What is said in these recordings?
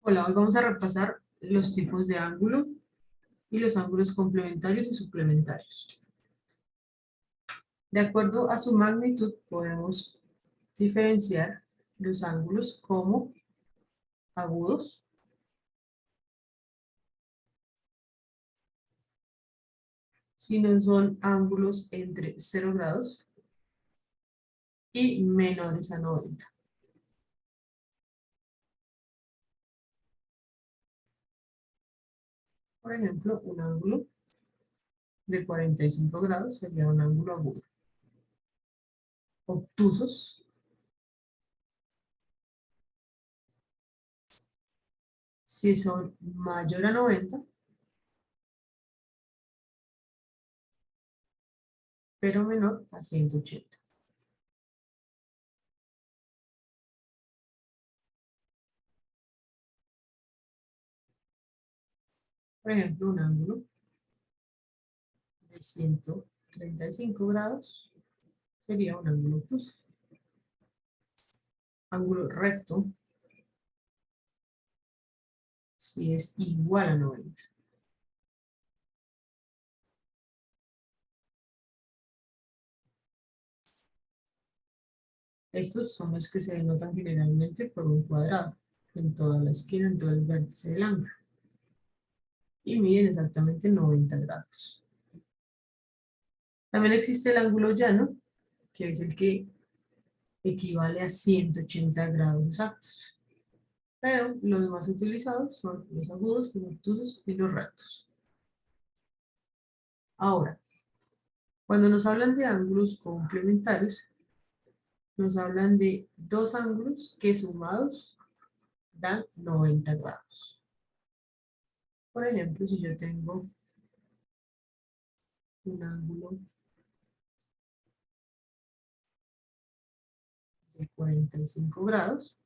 Hola, hoy vamos a repasar los tipos de ángulo y los ángulos complementarios y suplementarios. De acuerdo a su magnitud, podemos diferenciar los ángulos como agudos, si no son ángulos entre 0 grados y menores a 90. Por ejemplo, un ángulo de 45 grados sería un ángulo agudo. Obtusos, si son mayor a 90, pero menor a 180. Por ejemplo, un ángulo de 135 grados sería un ángulo obtuso. Ángulo recto, si es igual a 90. Estos son los que se denotan generalmente por un cuadrado en toda la esquina, en todo el vértice del ángulo. Y miden exactamente 90 grados. También existe el ángulo llano, que es el que equivale a 180 grados exactos. Pero los más utilizados son los agudos, los obtusos y los rectos. Ahora, cuando nos hablan de ángulos complementarios, nos hablan de dos ángulos que sumados dan 90 grados. Por ejemplo, si yo tengo un ángulo de 45 grados,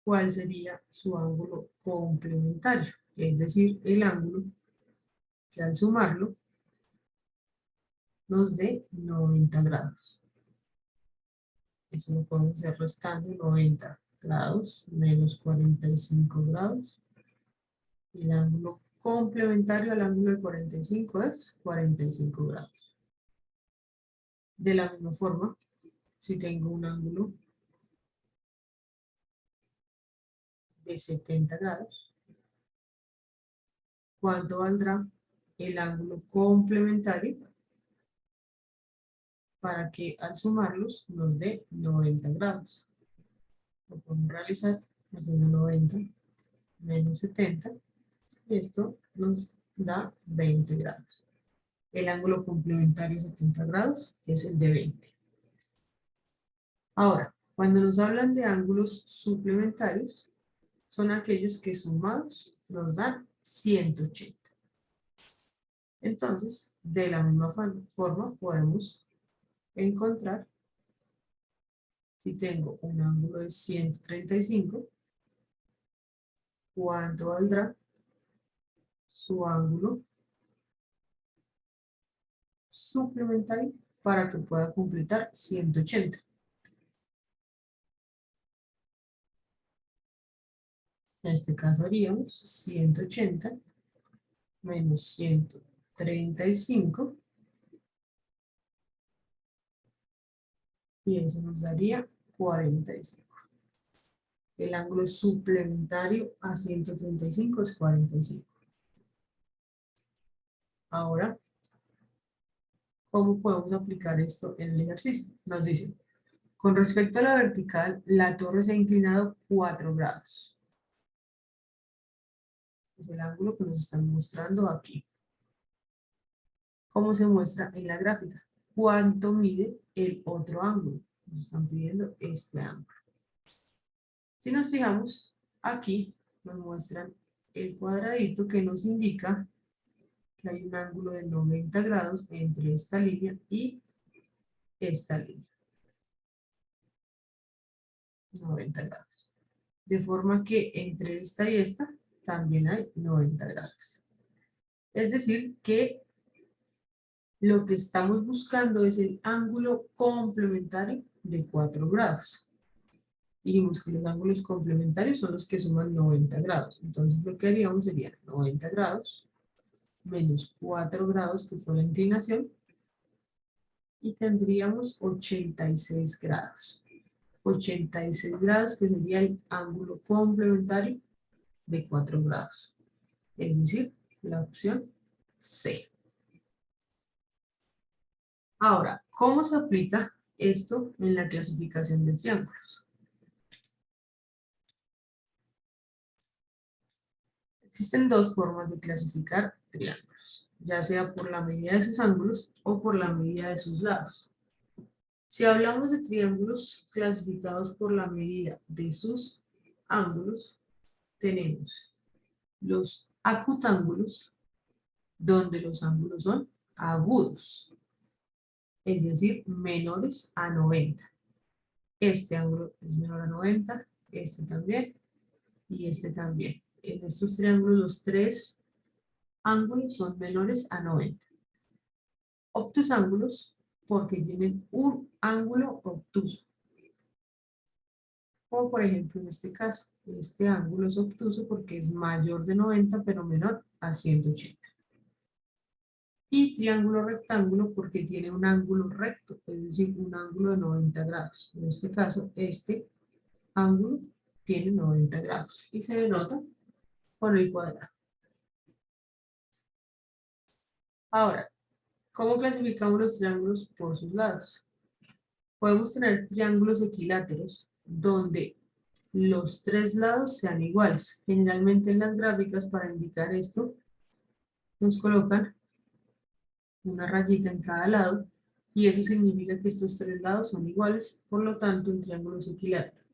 ¿cuál sería su ángulo complementario? Es decir, el ángulo que al sumarlo nos dé 90 grados. Eso lo podemos hacer restando 90 grados menos 45 grados. Y el ángulo complementario al ángulo de 45 es 45 grados. De la misma forma, si tengo un ángulo de 70 grados, ¿cuánto valdrá el ángulo complementario para que al sumarlos nos dé 90 grados? Lo podemos realizar haciendo 90 menos 70 y esto nos da 20 grados. El ángulo complementario 70 grados es el de 20. Ahora, cuando nos hablan de ángulos suplementarios, son aquellos que sumados nos dan 180. Entonces, de la misma forma podemos encontrar, si tengo un ángulo de 135, ¿cuánto valdrá su ángulo suplementario para que pueda completar 180? En este caso haríamos 180 menos 135 y eso nos daría 45. El ángulo suplementario a 135 es 45. Ahora, ¿cómo podemos aplicar esto en el ejercicio? Nos dice, con respecto a la vertical, la torre se ha inclinado 4 grados. Es el ángulo que nos están mostrando aquí. ¿Cómo se muestra en la gráfica? ¿Cuánto mide el otro ángulo? Nos están pidiendo este ángulo. Si nos fijamos, aquí nos muestran el cuadradito que nos indica que hay un ángulo de 90 grados entre esta línea y esta línea. 90 grados. De forma que entre esta y esta también hay 90 grados. Es decir, que lo que estamos buscando es el ángulo complementario de 4 grados. Dijimos que los ángulos complementarios son los que suman 90 grados. Entonces lo que haríamos sería 90 grados menos 4 grados, que fue la inclinación, y tendríamos 86 grados. 86 grados, que sería el ángulo complementario de 4 grados. Es decir, la opción C. Ahora, ¿cómo se aplica esto en la clasificación de triángulos? Existen dos formas de clasificar triángulos, ya sea por la medida de sus ángulos o por la medida de sus lados. Si hablamos de triángulos clasificados por la medida de sus ángulos, tenemos los acutángulos, donde los ángulos son agudos, es decir, menores a 90. Este ángulo es menor a 90, este también y este también. En estos triángulos los tres ángulos son menores a 90. Obtusángulos, porque tienen un ángulo obtuso. Como por ejemplo en este caso, este ángulo es obtuso porque es mayor de 90 pero menor a 180. Y triángulo rectángulo porque tiene un ángulo recto, es decir, un ángulo de 90 grados. En este caso, este ángulo tiene 90 grados y se denota por el cuadrado. Ahora, ¿cómo clasificamos los triángulos por sus lados? Podemos tener triángulos equiláteros donde los tres lados sean iguales. Generalmente en las gráficas, para indicar esto, nos colocan una rayita en cada lado y eso significa que estos tres lados son iguales, por lo tanto un triángulo es equilátero.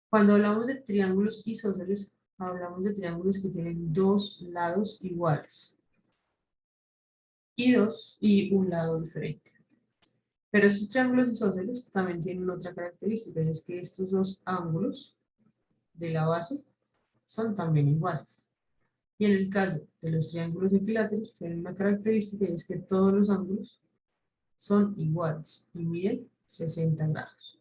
Cuando hablamos de triángulos isósceles, hablamos de triángulos que tienen dos lados iguales y un lado diferente. Pero estos triángulos isósceles también tienen otra característica, y es que estos dos ángulos de la base son también iguales. Y en el caso de los triángulos equiláteros, tienen una característica, y es que todos los ángulos son iguales y miden 60 grados.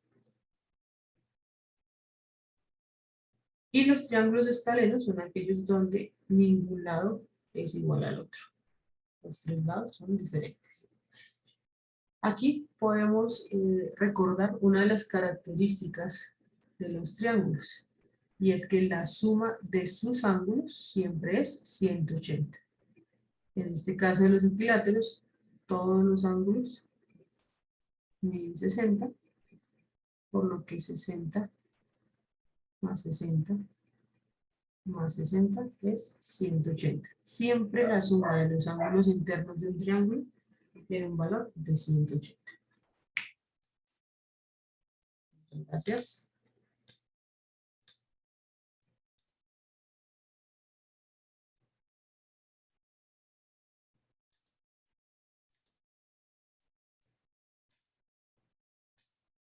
Y los triángulos escalenos son aquellos donde ningún lado es igual al otro. Los tres lados son diferentes. Aquí podemos recordar una de las características de los triángulos, y es que la suma de sus ángulos siempre es 180. En este caso de los equiláteros, todos los ángulos miden 60, por lo que 60 más 60 más 60 es 180. Siempre la suma de los ángulos internos de un triángulo tiene un valor de 180. Muchas gracias.